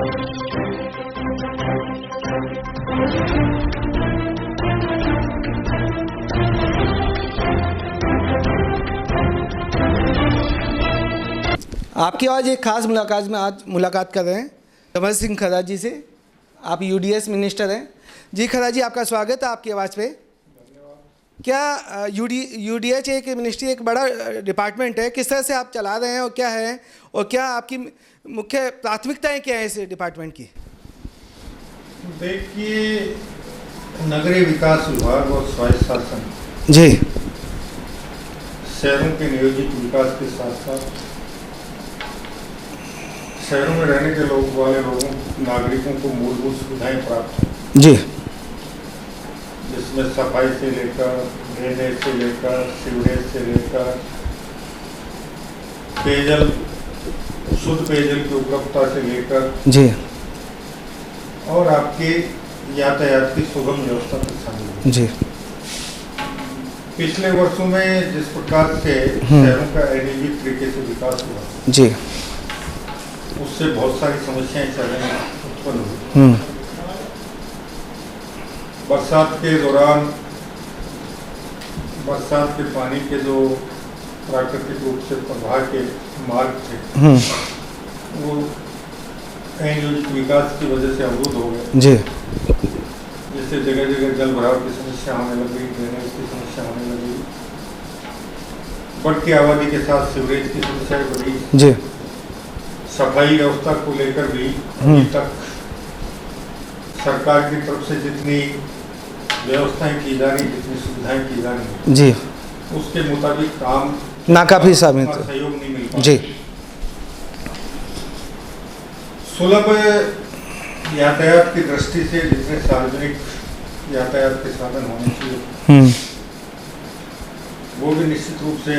आपकी आज एक खास मुलाकात में आज मुलाकात कर रहे हैं कमल सिंह खर्रा जी से। आप यूडीएस मिनिस्टर हैं जी। खर्रा जी, आपका स्वागत है आपकी आवाज़ पे। क्या यूडीएच एक मिनिस्ट्री एक बड़ा डिपार्टमेंट है, किस तरह से आप चला रहे हैं और क्या है, और क्या आपकी मुख्य प्राथमिकताएं क्या है इस डिपार्टमेंट की? देखिए, नगरीय विकास विभाग और स्वायत्त शासन जी शहरों के नियोजित विकास के साथ साथ शहरों में रहने के नागरिकों को मूलभूत सुविधाएं प्राप्त हैं, जी, जिसमें सफाई से लेकर ड्रेनेज से लेकर सीवरेज से लेकर पेयजल, शुद्ध पेयजल की उपलब्धता से लेकर जी, और आपके यातायात की सुगम व्यवस्था तक शामिल है। जी, पिछले वर्षों में जिस प्रकार से शहरों का अनियमित तरीके से विकास हुआ, जी, उससे बहुत सारी समस्याएं चल रही उत्पन्न हुई। बरसात के दौरान बरसात के पानी के जो प्राकृतिक रूप से प्रवाह के मार्ग थे वो अनियोजित विकास की वजह से अवरुद्ध हो गए, जी, जिससे जगह जगह जल भराव की समस्या होने लगी, ड्रेनेज की समस्या होने लगी, बढ़ती आबादी के साथ सीवरेज की समस्या बढ़ी, जी, सफाई व्यवस्था को लेकर भी अभी तक सरकार की तरफ से जितनी व्यवस्थाएं की जा रही, जितनी सुविधाएं की जा रही, जी, उसके मुताबिक काम नाकाफी साबित, सहयोग नहीं मिल पा। जी, सुलभ यातायात की दृष्टि से जितने सार्वजनिक यातायात के साधन होने चाहिए वो भी निश्चित रूप से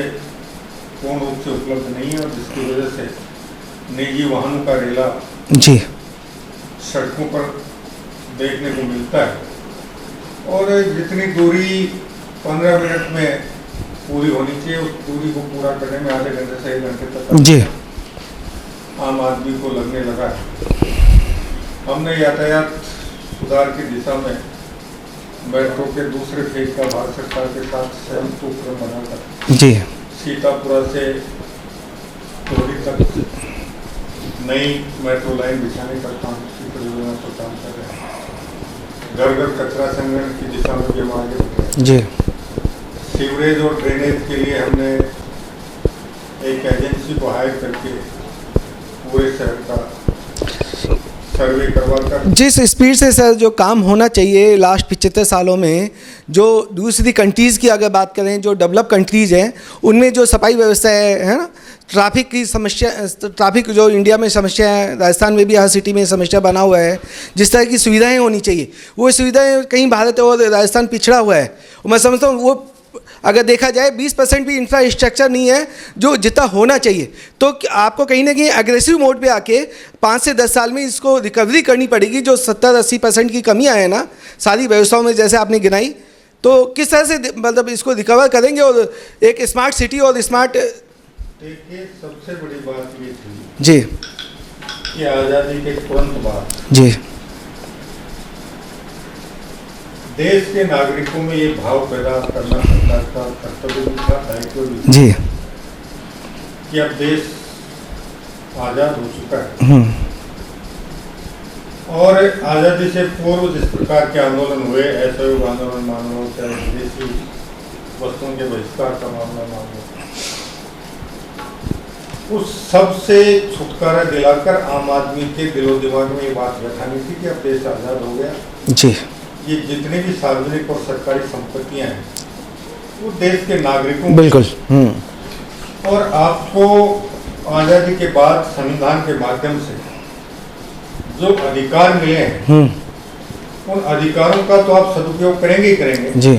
पूर्ण रूप से उपलब्ध नहीं है, और जिसकी वजह से निजी वाहनों का रेला जी, सड़कों पर देखने को मिलता है, और जितनी दूरी 15 मिनट में पूरी होनी चाहिए उस दूरी को पूरा करने में आधे घंटे से 1 घंटे तक जी, आम आदमी को लगने लगा है। हमने यातायात सुधार की दिशा में मेट्रो के दूसरे फेज का भारत सरकार के साथ संयुक्त उपक्रम बनाकर जी, सीतापुरा से टोरी तक नई मेट्रो लाइन बिछाने का काम की परियोजना पर काम कर रहे हैं। घर घर कचरा संग्रहण की दिशा में भी हम आगे बढ़ रहे हैं। जी, सीवरेज और ड्रेनेज के लिए हमने एक एजेंसी को हायर करके पूरे शहर का सर्वे करवाकर जिस स्पीड से सर जो काम होना चाहिए लास्ट 75 सालों में, जो दूसरी कंट्रीज़ की अगर बात करें, जो डेवलप कंट्रीज़ हैं उनमें जो सफाई व्यवस्था है ना, ट्रैफिक की समस्या, ट्रैफिक जो इंडिया में समस्या है, राजस्थान में भी हर सिटी में समस्या बना हुआ है, जिस तरह की सुविधाएं होनी चाहिए वो सुविधाएं कहीं भारत और राजस्थान पिछड़ा हुआ है। मैं समझता हूँ वो अगर देखा जाए 20% भी इंफ्रास्ट्रक्चर नहीं है जो जितना होना चाहिए, तो आपको कहीं ना कहीं एग्रेसिव मोड पे आके 5 से 10 साल में इसको रिकवरी करनी पड़ेगी। जो 70-80% की कमियां है ना सारी व्यवस्थाओं में, जैसे आपने गिनाई, तो किस तरह से मतलब इसको रिकवर करेंगे और एक स्मार्ट सिटी और स्मार्ट। देखिए, सबसे बड़ी बात ये थी जी कि आज़ादी के तुरंत बाद जी देश के नागरिकों में ये भाव पैदा करना सरकार का कर्तव्य भी था, दायित्व भी था, जी, कि अब देश आज़ाद हो चुका है, और आज़ादी से पूर्व जिस प्रकार के आंदोलन हुए, असहयोग आंदोलन मान लो, चाहे विदेशी वस्तुओं के बहिष्कार का मामला मान लो, उस सब से छुटकारा दिलाकर आम आदमी के दिलो दिमाग में ये बात बैठानी थी कि अब देश आज़ाद हो गया। जी, ये जितने भी सार्वजनिक और सरकारी संपत्तियां हैं वो देश के नागरिकों बिल्कुल। और आपको आज़ादी के बाद संविधान के माध्यम से जो अधिकार मिले हैं उन अधिकारों का तो आप सदुपयोग करेंगे ही करेंगे जी,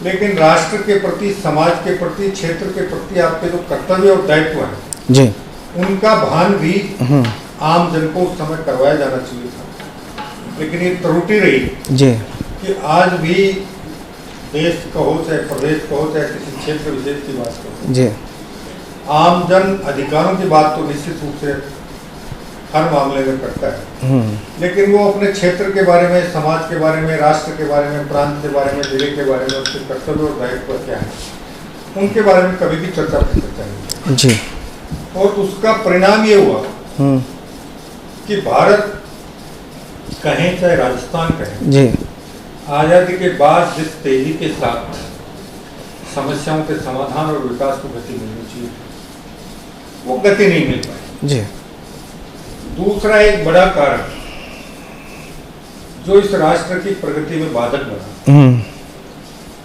लेकिन राष्ट्र के प्रति, समाज के प्रति, क्षेत्र के प्रति आपके जो कर्तव्य और दायित्व है जी, उनका भान भी आम जन को उस समय करवाया जाना चाहिए था। लेकिन ये त्रुटि रही जी, कि आज भी देश कहो चाहे प्रदेश कहो चाहे किसी क्षेत्र विशेष की बात कहो जी, आम जन अधिकारों की बात तो निश्चित रूप से हर मामले में करता है, लेकिन वो अपने क्षेत्र के बारे में, समाज के बारे में, राष्ट्र के बारे में, प्रांत के बारे में, जिले के बारे में, उसके कर्तव्य और दायित्व क्या है, उनके बारे में कभी भी चर्चा नहीं करता है जी। और उसका परिणाम ये हुआ कि भारत कहें चाहे राजस्थान कहें जी, आज़ादी के बाद जिस तेजी के साथ समस्याओं के समाधान और विकास को गति मिलनी चाहिए, वो गति नहीं मिल पाई। जी, दूसरा एक बड़ा कारण जो इस राष्ट्र की प्रगति में बाधक बना,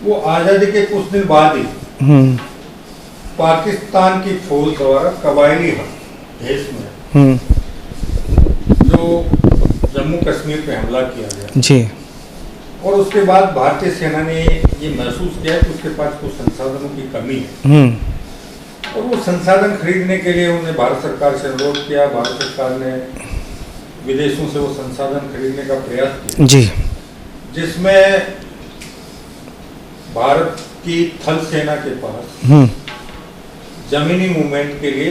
वो आज़ादी के कुछ दिन बाद ही पाकिस्तान की फौज द्वारा कबायली भेष में जो जम्मू कश्मीर पे हमला किया गया जी, और उसके बाद भारतीय सेना ने ये महसूस किया कि उसके पास कुछ संसाधनों की कमी है और वो संसाधन खरीदने के लिए उन्होंने भारत सरकार से अनुरोध किया। भारत सरकार ने विदेशों से वो संसाधन खरीदने का प्रयास किया जी, जिसमें भारत की थल सेना के पास जमीनी मूवमेंट के लिए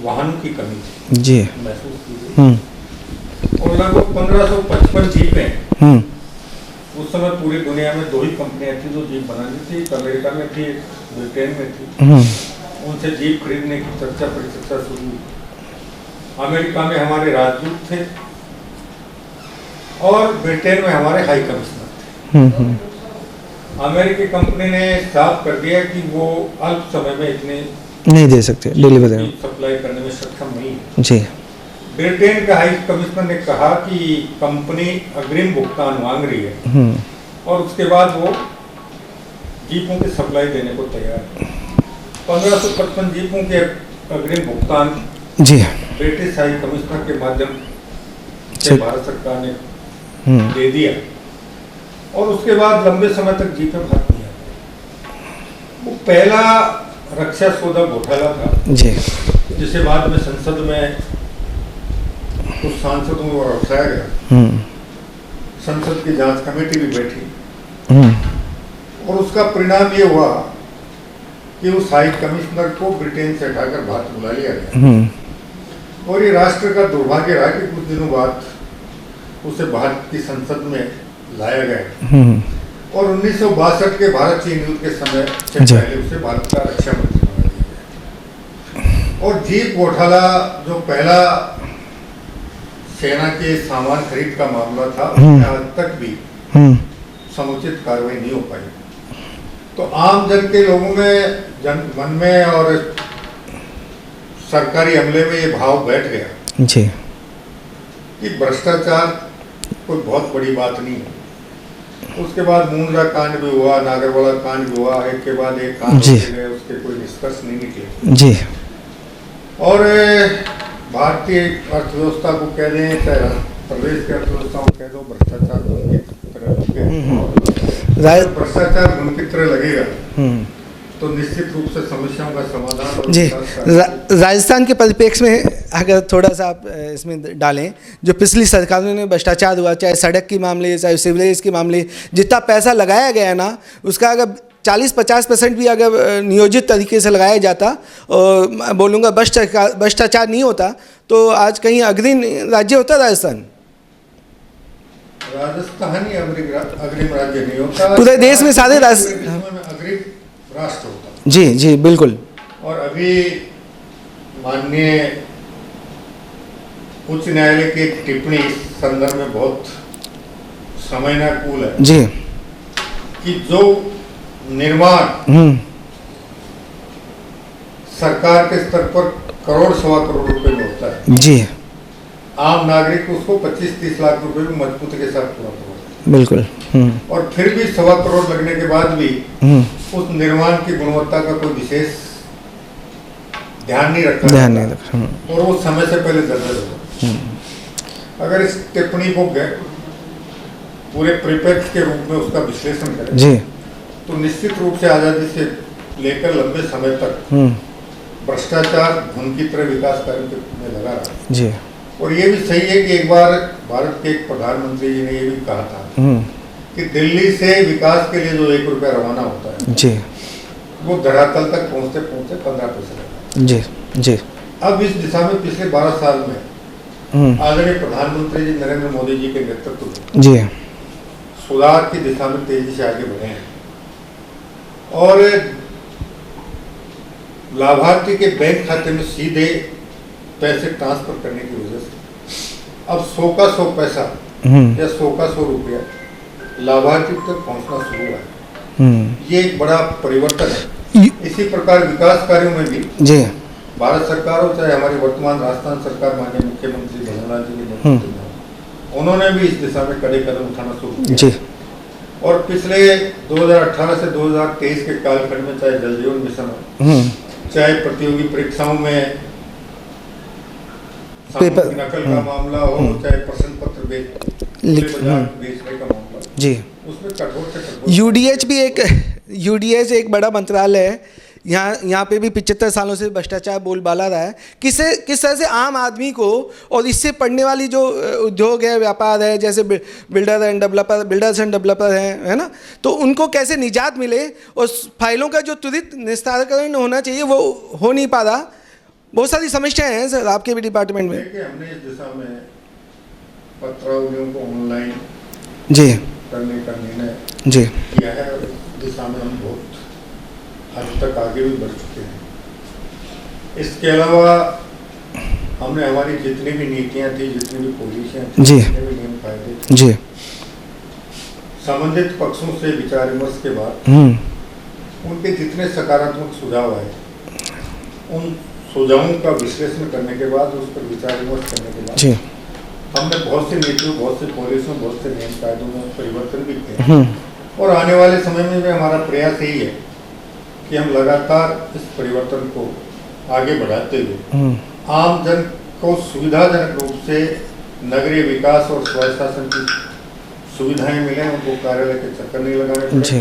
वाहनों की कमी थी, जी, महसूस की गई और लगभग 1555 जीपें उस समय पूरी दुनिया में 2 ही कंपनियां थी जो जीप बनानी थी, अमेरिका में थी, ब्रिटेन में थी। उनसे जीप खरीदने की चर्चा परिचर्चा शुरू हुई। अमेरिका में हमारे राजदूत थे और ब्रिटेन में हमारे हाई कमिश्नर थे। अमेरिकी कंपनी ने साफ कर दिया कि वो अल्प समय में इतने नहीं दे सकते, डिलीवरी सप्लाई करने में सक्षम नहीं है। जी, ब्रिटेन का हाई कमिश्नर ने कहा कि कंपनी अग्रिम भुगतान मांग रही है और उसके बाद वो जीपों की सप्लाई देने को तैयार है। 1555 जीपों के अग्रिम भुगतान जी, ब्रिटिश हाई कमिश्नर के माध्यम से भारत सरकार ने दे दिया और उसके बाद लंबे समय तक जीपें भारत नहीं आती। वो पहला रक्षा सौदा घोटाला था जी, जिसे बाद में संसद में कुछ सांसदों को उठाया गया। संसद की जांच कमेटी भी बैठी और उसका परिणाम ये हुआ कि उस हाई कमिश्नर को ब्रिटेन से हटाकर भारत बुला लिया गया और ये राष्ट्र का दुर्भाग्य रहा कि कुछ दिनों बाद उसे भारत की संसद में लाया गया और 1962 के भारत चीन युद्ध के समय से पहले उसे भारत का रक्षा मंत्री बना दिया गया। और जीप घोटाला जो पहला सेना के सामान खरीद का मामला था, उसमें आज तक भी समुचित कार्रवाई नहीं हो पाई। तो आम जन के लोगों में मन में और सरकारी अमले में ये भाव बैठ गया जी, कि भ्रष्टाचार कोई बहुत बड़ी बात नहीं है। उसके बाद मुंद्रा कांड भी हुआ, नागरवाला कांड भी हुआ, एक के बाद एक कांड होते गए, उसके कोई निष्कर्ष नहीं निकले जी। और भारतीय अर्थव्यवस्था को कह दें, चाहे प्रदेश की अर्थव्यवस्था को कह दो, भ्रष्टाचार भ्रष्टाचार धुन की तरह लगेगा तो निश्चित रूप से समस्याओं का समाधान और जी। राजस्थान के परिप्रेक्ष्य में अगर थोड़ा सा आप इसमें डालें, जो पिछली सरकारों ने भ्रष्टाचार हुआ, चाहे सड़क के मामले, चाहे सिवरेज के मामले, जितना पैसा लगाया गया ना, उसका अगर 40-50% भी अगर नियोजित तरीके से लगाया जाता और मैं बोलूँगा भ्रष्टाचार नहीं होता, तो आज कहीं अग्रिम राज्य होता राजस्थान। राजस्थान ही अग्रिम राज्य नहीं होता, पूरे देश में सारे अग्रिम राष्ट्र होता। जी जी बिल्कुल। और अभी माननीय उच्च न्यायालय की टिप्पणी इस संदर्भ में बहुत समयानुकूल है जी, कि जो निर्माण सरकार के स्तर पर करोड़ सवा करोड़ रुपए में होता है जी, आम नागरिक उसको 25-30 लाख रुपए में मजबूती के साथ पूरा करवाता है। बिल्कुल। और फिर भी 1.25 करोड़ लगने के बाद भी उस निर्माण की गुणवत्ता का कोई विशेष ध्यान नहीं रखा और वो समय से पहले जर्जर होगा। अगर इस टिप्पणी को पूरे परिप्रेक्ष्य के रूप में उसका विश्लेषण करें जी, तो निश्चित रूप से आज़ादी से लेकर लंबे समय तक भ्रष्टाचार धुन की तरह विकास कार्य में लगा रहा जी। और ये भी सही है कि एक बार भारत के एक प्रधानमंत्री जी ने ये भी कहा था कि दिल्ली से विकास के लिए जो 1 रुपया रवाना होता है जी, वो धरातल तक पहुँचते 15 पैसे लगता है। जी जी। अब इस दिशा में पिछले 12 साल में आदरणीय प्रधानमंत्री जी नरेंद्र मोदी जी के नेतृत्व में जी सुधार की दिशा में तेजी से आगे बढ़े हैं और लाभार्थी के बैंक खाते में सीधे पैसे ट्रांसफर करने की वजह से अब 100 का 100 पैसा या 100 का 100 रुपया लाभार्थी तक पहुंचना शुरू हुआ है। ये एक बड़ा परिवर्तन है। इसी प्रकार विकास कार्यों में भी जी भारत सरकार हो चाहे हमारी वर्तमान राजस्थान सरकार माननीय मुख्यमंत्री भजनलाल जी के नेतृत्व में उन्होंने भी इस दिशा में कड़े कदम उठाना शुरू किया जी और पिछले 2018 से 2023 के कालखंड में चाहे जल जीवन मिशन हो चाहे प्रतियोगी परीक्षाओं में पेपर नकल का मामला हो चाहे प्रश्न पत्र बेचने का मामला जी उसमें कठोर से कठोर यूडीएच एक बड़ा मंत्रालय है। यहाँ पे भी 75 सालों से भ्रष्टाचार बोलबाला रहा है। किस तरह से आम आदमी को और इससे पढ़ने वाली जो उद्योग है व्यापार है जैसे बिल्डर्स एंड डेवलपर हैं है ना, तो उनको कैसे निजात मिले और फाइलों का जो त्वरित निस्तारण होना चाहिए वो हो नहीं पा रहा। बहुत सारी समस्याएं हैं सर आपके भी डिपार्टमेंट में। देखिए हमने इस दिशा में पत्रावलियों को ऑनलाइन जी करने का निर्णय जी किया है और इस दिशा में हम बहुत हद तक आगे भी बढ़ चुके हैं। इसके अलावा हमने हमारी जितनी भी नीतियां थी जितनी भी पॉलिसियां थी जी जितने भी नियम कायदे थे जी संबंधित पक्षों से विचार विमर्श के बाद उनके जितने सकारात्मक सुझाव आए उन सुझावों का विश्लेषण करने के बाद उस पर विचार विमर्श करने के बाद जी हमने बहुत सी नीतियों बहुत सी पॉलिसियों बहुत से नियम कायदों में परिवर्तन भी किए और आने वाले समय में भी हमारा प्रयास यही है कि हम लगातार इस परिवर्तन को आगे बढ़ाते हुए आम जन को सुविधाजनक रूप से नगरीय विकास और स्वायत्त शासन की सुविधाएं मिलें, उनको कार्यालय के चक्कर नहीं लगाने पड़े,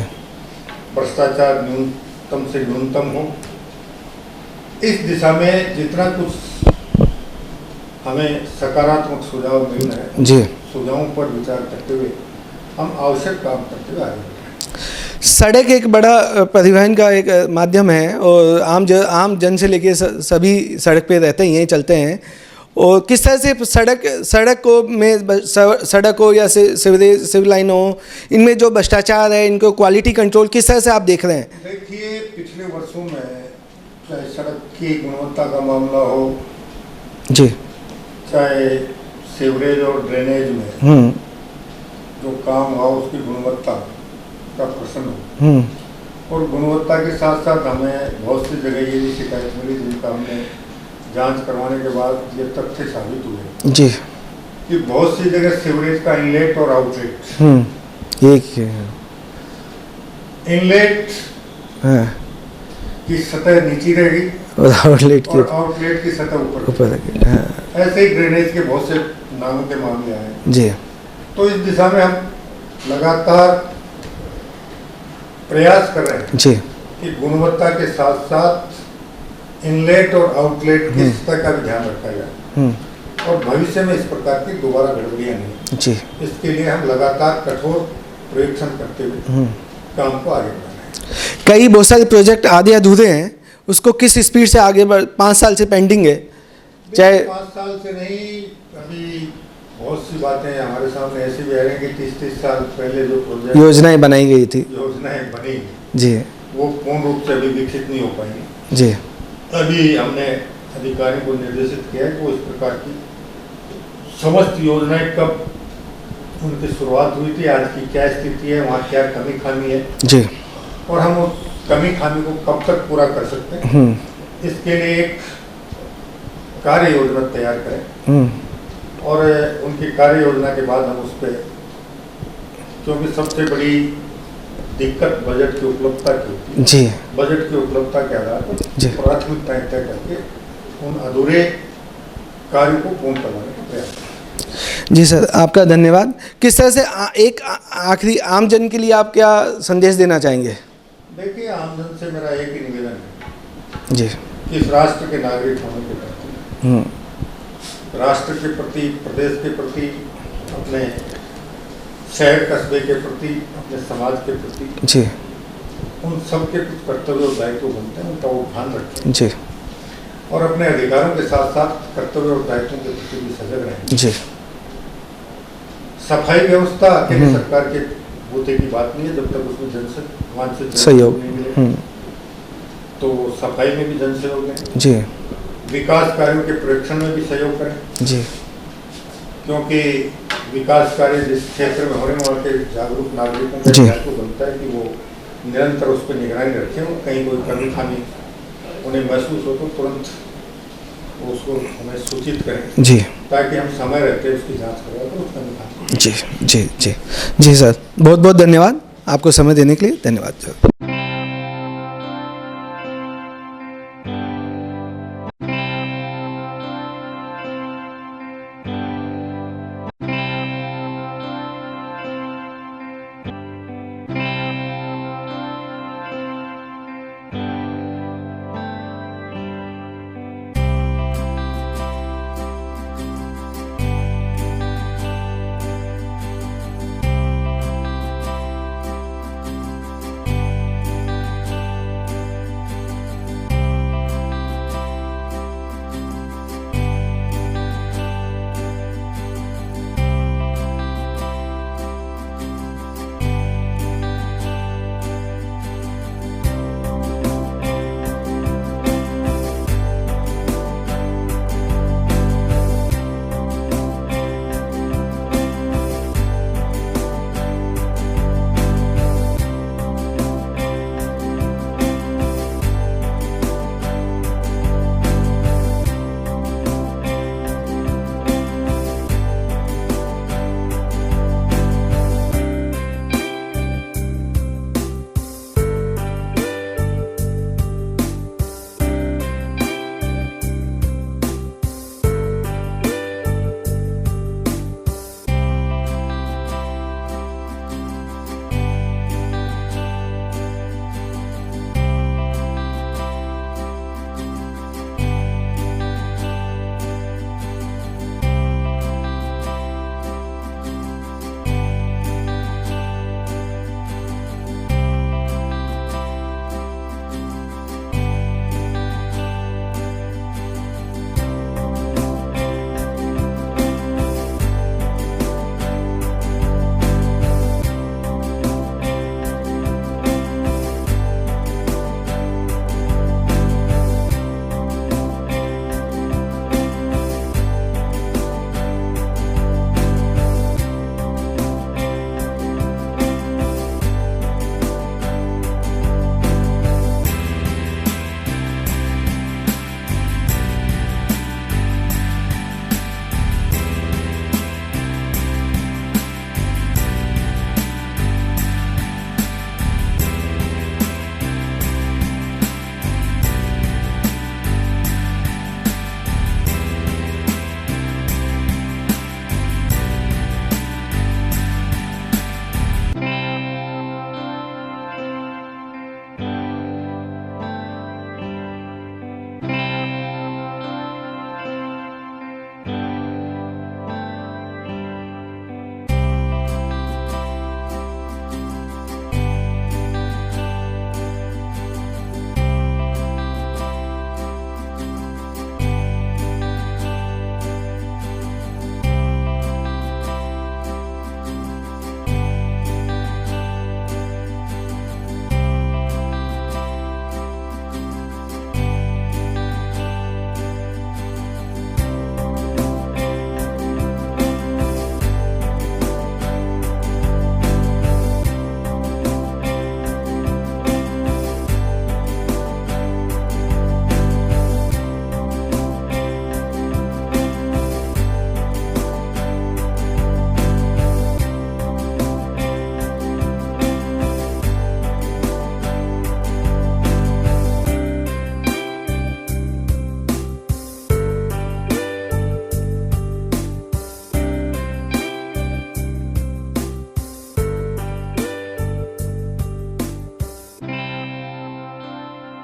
भ्रष्टाचार न्यूनतम से न्यूनतम हो। इस दिशा में जितना कुछ हमें सकारात्मक सुझाव मिल रहे हैं जी सुझावों पर विचार करते हुए हम आवश्यक काम करते हुए आगे। सड़क एक बड़ा परिवहन का एक माध्यम है और आम जन से लेके सभी सड़क पे रहते ही हैं चलते हैं और किस तरह से सड़क हो या सीवरेज सिविल लाइन हो इनमें जो भ्रष्टाचार है इनको क्वालिटी कंट्रोल किस तरह से आप देख रहे हैं? देखिए पिछले वर्षों में चाहे सड़क की गुणवत्ता का मामला हो जी चाहे सीवरेज और ड्रेनेज में जो काम हुआ उसकी गुणवत्ता का प्रश्न हो और गुणवत्ता के साथ साथ हमें बहुत सी जगह ये भी शिकायत मिली जिनका हमने जांच करवाने के बाद ये तथ्य साबित हुए जी कि बहुत सी जगह सीवरेज का इनलेट और आउटलेट एक इनलेट की सतह नीचे रहेगी और आउटलेट की सतह ऊपर ऐसे ही ड्रेनेज के बहुत से नामों के मामले आए जी। तो इस दिशा में हम लगातार प्रयास कर रहे हैं जी कि गुणवत्ता के साथ साथ इनलेट और आउटलेट की सतह का भी ध्यान रखा जाए और भविष्य में इस प्रकार की दोबारा गड़बड़ियां नहीं जी। इसके लिए हम लगातार कठोर प्रशिक्षण करते हुए काम को आगे बढ़ा रहे हैं। कई बहुत सारे प्रोजेक्ट आधे अधूरे हैं उसको किस स्पीड से आगे 5 साल से पेंडिंग है चाहे 5 साल से नहीं अभी बहुत सी बातें हमारे सामने ऐसी भी आ रही हैं कि 30 साल पहले जो प्रोजेक्ट योजनाएं बनाई गई थी योजनाएं बनी जी वो पूर्ण रूप से अभी विकसित नहीं हो पाएंगी जी। अभी हमने अधिकारियों को निर्देशित किया है कि वो इस प्रकार की समस्त योजनाएं कब उनकी शुरुआत हुई थी आज की क्या स्थिति है वहाँ क्या कमी खामी है जी और हम उस कमी खामी को कब तक पूरा कर सकते हैं इसके लिए एक कार्य योजना तैयार करें और उनकी कार्य योजना के बाद हम उस पर क्योंकि सबसे बड़ी दिक्कत बजट की उपलब्धता की होती है जी बजट की उपलब्धता के आधार पर प्राथमिकताएं तय करके उन अधूरे कार्य को पूर्ण करवाने का प्रयास। जी सर आपका धन्यवाद। किस तरह से एक आखिरी आम जन के लिए आप क्या संदेश देना चाहेंगे? देखिए आम जन से मेरा एक ही निवेदन है जी कि इस राष्ट्र के नागरिक होने के नाते राष्ट्र के प्रति प्रदेश के प्रति अपने शहर कस्बे के प्रति अपने समाज के प्रति जी उन सब के कुछ कर्तव्य और दायित्व बनते हैं उनका वो ध्यान रखें जी और अपने अधिकारों के साथ साथ कर्तव्य और दायित्वों के प्रति भी सजग रहें। जी। सफाई व्यवस्था अकेले सरकार के होते की बात नहीं है, जब तक उसमें जन से वांछित सहयोग नहीं मिले तो सफाई में भी जन सहयोग दें। जी। विकास कार्यों के प्रेक्षण में भी सहयोग करें। जी। क्योंकि विकास कार्य जिस क्षेत्र में होने वाले जागरूक नागरिकों का जी। दायित्व बनता है कि वो निरंतर उस पर निगरानी रखें और कहीं कोई कमी खामी उन्हें महसूस हो तो तुरंत उसको हमें सूचित करें। जी। ताकि हम समय रहते उसकी जांच करवा कर उसका निकाल। जी जी जी जी सर, बहुत बहुत धन्यवाद आपको समय देने के लिए। धन्यवाद सर।